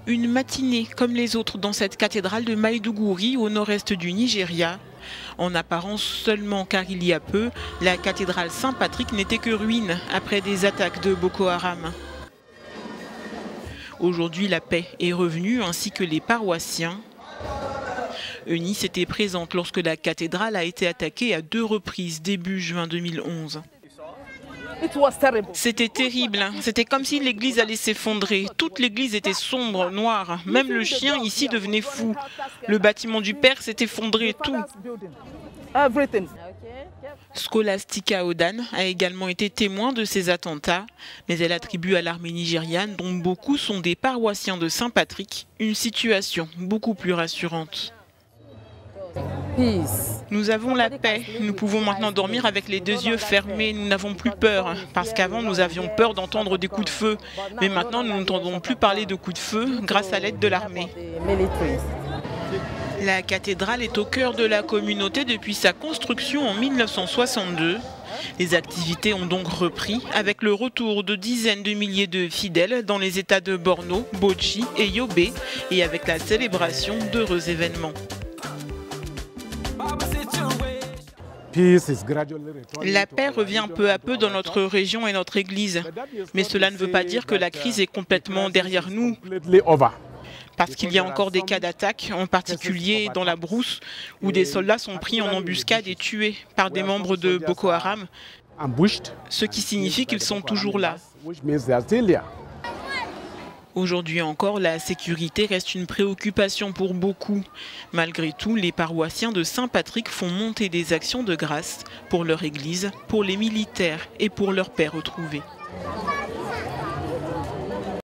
Une matinée comme les autres dans cette cathédrale de Maïdougouri au nord-est du Nigeria. En apparence seulement car il y a peu, la cathédrale Saint-Patrick n'était que ruine après des attaques de Boko Haram. Aujourd'hui, la paix est revenue ainsi que les paroissiens. Eunice était présente lorsque la cathédrale a été attaquée à 2 reprises début juin 2011. C'était terrible, c'était comme si l'église allait s'effondrer. Toute l'église était sombre, noire. Même le chien ici devenait fou. Le bâtiment du Père s'est effondré, tout. Scholastica Odan a également été témoin de ces attentats, mais elle attribue à l'armée nigériane, dont beaucoup sont des paroissiens de Saint-Patrick, une situation beaucoup plus rassurante. Nous avons la paix, nous pouvons maintenant dormir avec les 2 yeux fermés, nous n'avons plus peur, parce qu'avant nous avions peur d'entendre des coups de feu, mais maintenant nous n'entendons plus parler de coups de feu grâce à l'aide de l'armée. La cathédrale est au cœur de la communauté depuis sa construction en 1962. Les activités ont donc repris avec le retour de dizaines de milliers de fidèles dans les États de Borno, Bauchi et Yobe et avec la célébration d'heureux événements. La paix revient peu à peu dans notre région et notre église. Mais cela ne veut pas dire que la crise est complètement derrière nous. Parce qu'il y a encore des cas d'attaque, en particulier dans la brousse, où des soldats sont pris en embuscade et tués par des membres de Boko Haram, ce qui signifie qu'ils sont toujours là. Aujourd'hui encore, la sécurité reste une préoccupation pour beaucoup. Malgré tout, les paroissiens de Saint-Patrick font monter des actions de grâce pour leur église, pour les militaires et pour leurs pères retrouvés.